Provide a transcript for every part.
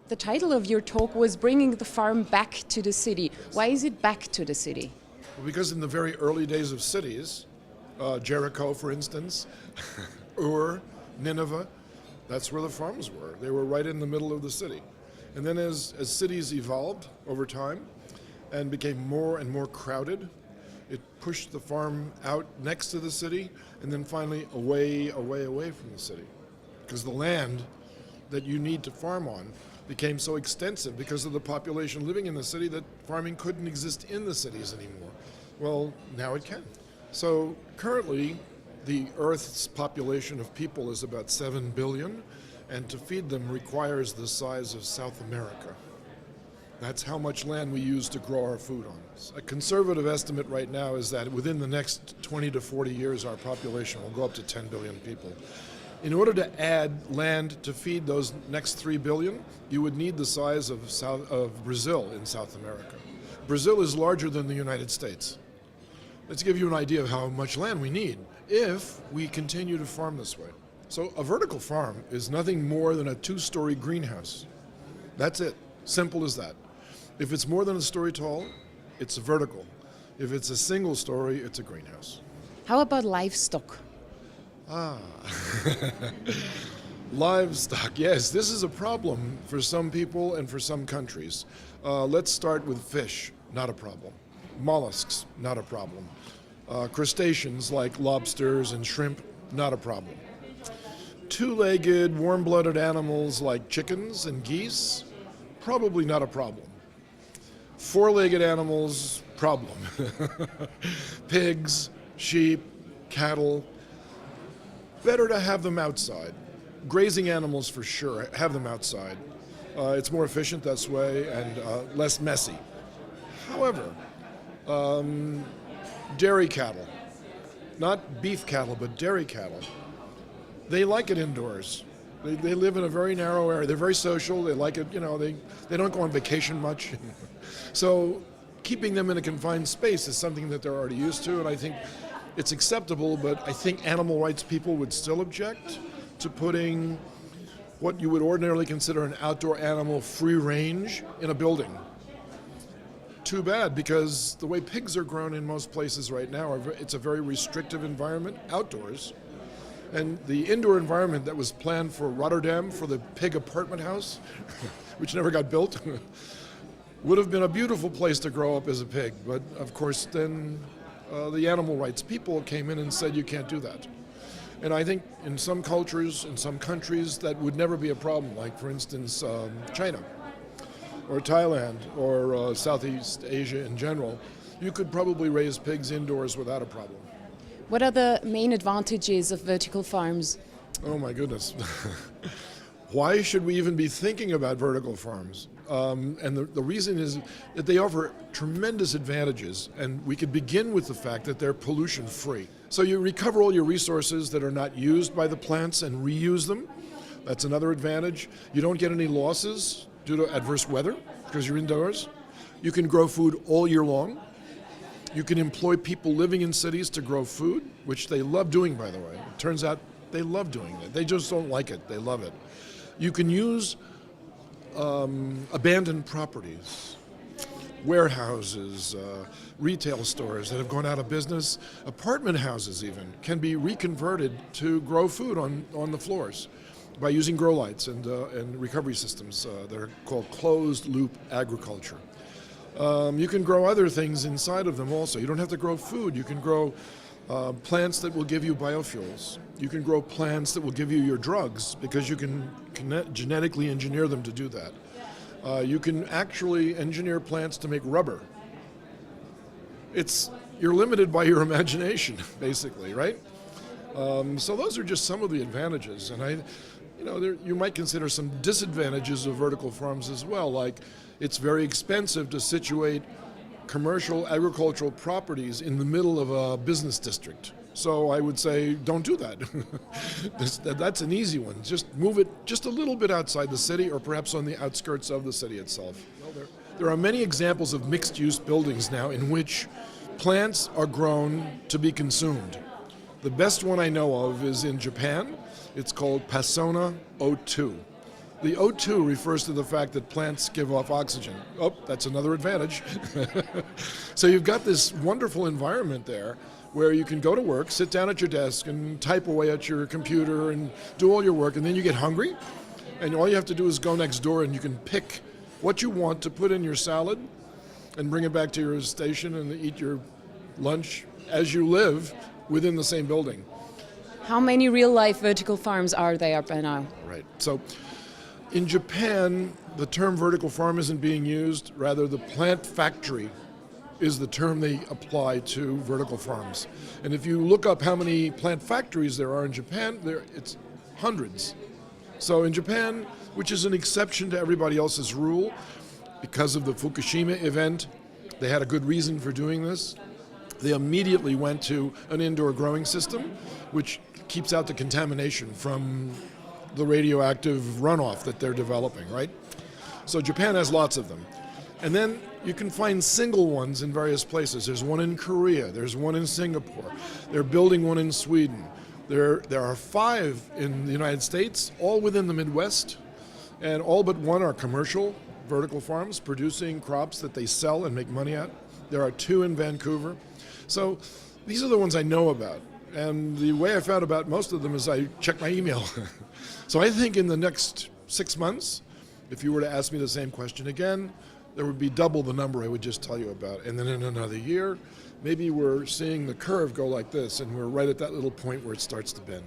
The title of your talk was Bringing the Farm Back to the City. Why is it back to the city? Well, because in the very early days of cities, Jericho, for instance, Ur, Nineveh, that's where the farms were. They were right in the middle of the city. And then as cities evolved over time and became more and more crowded, it pushed the farm out next to the city and then finally away from the city. Because the land that you need to farm on became so extensive because of the population living in the city that farming couldn't exist in the cities anymore. Well, now it can. So currently, the Earth's population of people is about 7 billion, and to feed them requires the size of South America. That's how much land we use to grow our food on. A conservative estimate right now is that within the next 20 to 40 years, our population will go up to 10 billion people. In order to add land to feed those next 3 billion, you would need the size of Brazil in South America. Brazil is larger than the United States. Let's give you an idea of how much land we need if we continue to farm this way. So a vertical farm is nothing more than a 2-story greenhouse. That's it. Simple as that. If it's more than a story tall, it's vertical. If it's a single story, it's a greenhouse. How about livestock? Livestock, yes, this is a problem for some people and for some countries. Let's start with fish, not a problem. Mollusks, not a problem. Crustaceans like lobsters and shrimp, not a problem. Two-legged, warm-blooded animals like chickens and geese, probably not a problem. Four-legged animals, problem. Pigs, sheep, cattle, better to have them outside. Grazing animals for sure, have them outside. It's more efficient this way and less messy. However, dairy cattle, not beef cattle, but dairy cattle, they like it indoors. They live in a very narrow area. They're very social. They like it, they don't go on vacation much. So keeping them in a confined space is something that they're already used to, and I think it's acceptable, but I think animal rights people would still object to putting what you would ordinarily consider an outdoor animal free range in a building. Too bad, because the way pigs are grown in most places right now, it's a very restrictive environment outdoors. And the indoor environment that was planned for Rotterdam for the pig apartment house, which never got built, would have been a beautiful place to grow up as a pig. But of course, then the animal rights people came in and said you can't do that. And I think in some cultures, in some countries, that would never be a problem, like for instance, China or Thailand or Southeast Asia in general. You could probably raise pigs indoors without a problem. What are the main advantages of vertical farms? Oh my goodness. Why should we even be thinking about vertical farms? And the reason is that they offer tremendous advantages, and we could begin with the fact that they're pollution-free. So you recover all your resources that are not used by the plants and reuse them. That's another advantage. You don't get any losses due to adverse weather because you're indoors. You can grow food all year long. You can employ people living in cities to grow food, which they love doing, by the way. It turns out they love doing it. They just don't like it. They love it. You can use abandoned properties, warehouses, retail stores that have gone out of business, apartment houses even, can be reconverted to grow food on the floors by using grow lights and recovery systems that are called closed-loop agriculture. You can grow other things inside of them also. You don't have to grow food. You can grow plants that will give you biofuels. You can grow plants that will give you your drugs because you can genetically engineer them to do that. You can actually engineer plants to make rubber. You're limited by your imagination, basically, right? So those are just some of the advantages, and you might consider some disadvantages of vertical farms as well, like it's very expensive to situate commercial agricultural properties in the middle of a business district. So I would say don't do that. That's an easy one. Just move it just a little bit outside the city or perhaps on the outskirts of the city itself. Well, there are many examples of mixed-use buildings now in which plants are grown to be consumed. The best one I know of is in Japan. It's called Pasona O2. The O2 refers to the fact that plants give off oxygen. Oh, that's another advantage. So you've got this wonderful environment there where you can go to work, sit down at your desk and type away at your computer and do all your work, and then you get hungry, and all you have to do is go next door and you can pick what you want to put in your salad and bring it back to your station and eat your lunch as you live within the same building. How many real-life vertical farms are there by now? Right. So in Japan, the term vertical farm isn't being used. Rather, the plant factory is the term they apply to vertical farms. And if you look up how many plant factories there are in Japan, it's hundreds. So in Japan, which is an exception to everybody else's rule, because of the Fukushima event, they had a good reason for doing this. They immediately went to an indoor growing system, which keeps out the contamination from the radioactive runoff that they're developing, right? So Japan has lots of them. And then you can find single ones in various places. There's one in Korea, there's one in Singapore, they're building one in Sweden. There are 5 in the United States, all within the Midwest, and all but one are commercial vertical farms producing crops that they sell and make money at. There are 2 in Vancouver. So these are the ones I know about. And the way I found about most of them is I check my email. So I think in the next 6 months, if you were to ask me the same question again, there would be double the number I would just tell you about. And then in another year, maybe we're seeing the curve go like this, and we're right at that little point where it starts to bend.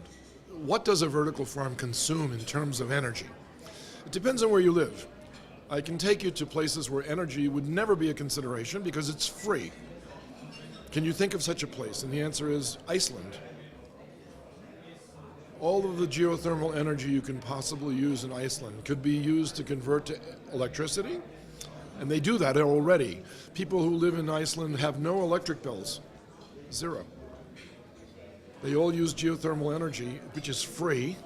What does a vertical farm consume in terms of energy? It depends on where you live. I can take you to places where energy would never be a consideration because it's free. Can you think of such a place? And the answer is Iceland. All of the geothermal energy you can possibly use in Iceland could be used to convert to electricity, and they do that already. People who live in Iceland have no electric bills, 0. They all use geothermal energy, which is free.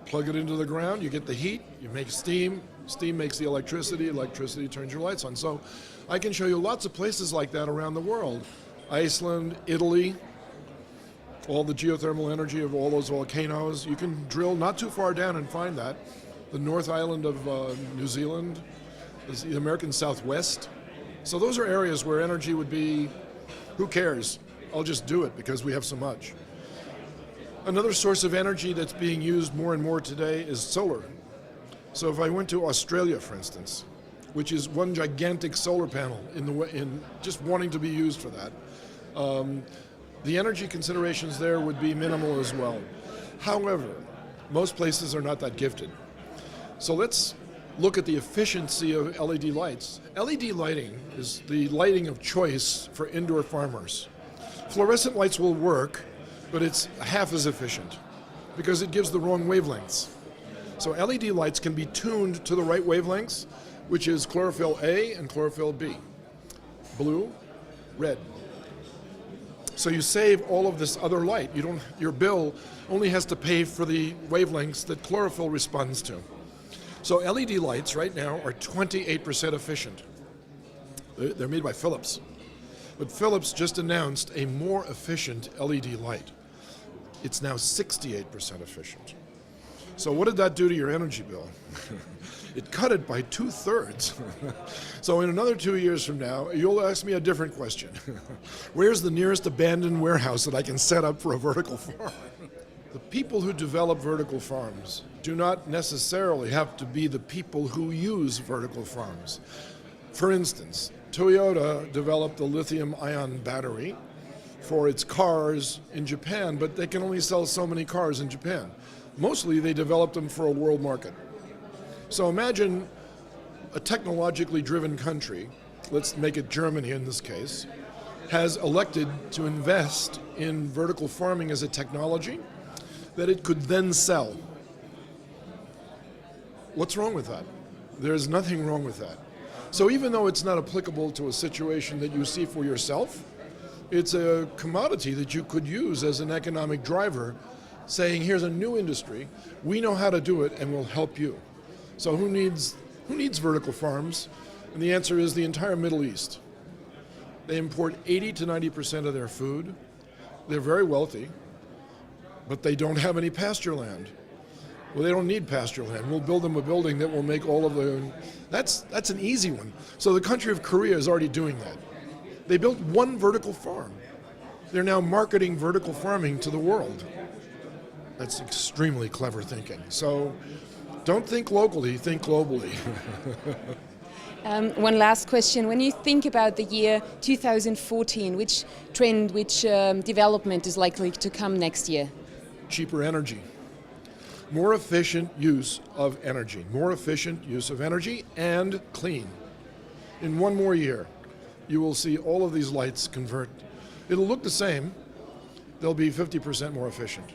Plug it into the ground, you get the heat, you make steam, steam makes the electricity, electricity turns your lights on. So I can show you lots of places like that around the world. Iceland, Italy, all the geothermal energy of all those volcanoes. You can drill not too far down and find that. The North Island of New Zealand, the American Southwest. So those are areas where energy would be, who cares? I'll just do it because we have so much. Another source of energy that's being used more and more today is solar. So if I went to Australia, for instance, which is one gigantic solar panel in just wanting to be used for that, the energy considerations there would be minimal as well. However, most places are not that gifted. So let's look at the efficiency of LED lights. LED lighting is the lighting of choice for indoor farmers. Fluorescent lights will work, but it's half as efficient because it gives the wrong wavelengths. So LED lights can be tuned to the right wavelengths, which is chlorophyll A and chlorophyll B. Blue, red. So you save all of this other light. Your bill only has to pay for the wavelengths that chlorophyll responds to. So LED lights right now are 28% efficient. They're made by Philips. But Philips just announced a more efficient LED light. It's now 68% efficient. So what did that do to your energy bill? It cut it by 2/3. So in another 2 years from now, you'll ask me a different question. Where's the nearest abandoned warehouse that I can set up for a vertical farm? The people who develop vertical farms do not necessarily have to be the people who use vertical farms. For instance, Toyota developed a lithium-ion battery for its cars in Japan, but they can only sell so many cars in Japan. Mostly they developed them for a world market. So imagine a technologically driven country, let's make it Germany in this case, has elected to invest in vertical farming as a technology that it could then sell. What's wrong with that? There's nothing wrong with that. So even though it's not applicable to a situation that you see for yourself, it's a commodity that you could use as an economic driver, saying here's a new industry, we know how to do it and we'll help you. So who needs vertical farms? And the answer is the entire Middle East. They import 80 to 90% of their food. They're very wealthy, but they don't have any pasture land. Well, they don't need pasture land. We'll build them a building that will make all of the... That's an easy one. So the country of Korea is already doing that. They built one vertical farm. They're now marketing vertical farming to the world. That's extremely clever thinking. So don't think locally, think globally. One last question. When you think about the year 2014, which trend, which development is likely to come next year? Cheaper energy. More efficient use of energy. More efficient use of energy and clean. In one more year, you will see all of these lights convert. It'll look the same. They'll be 50% more efficient.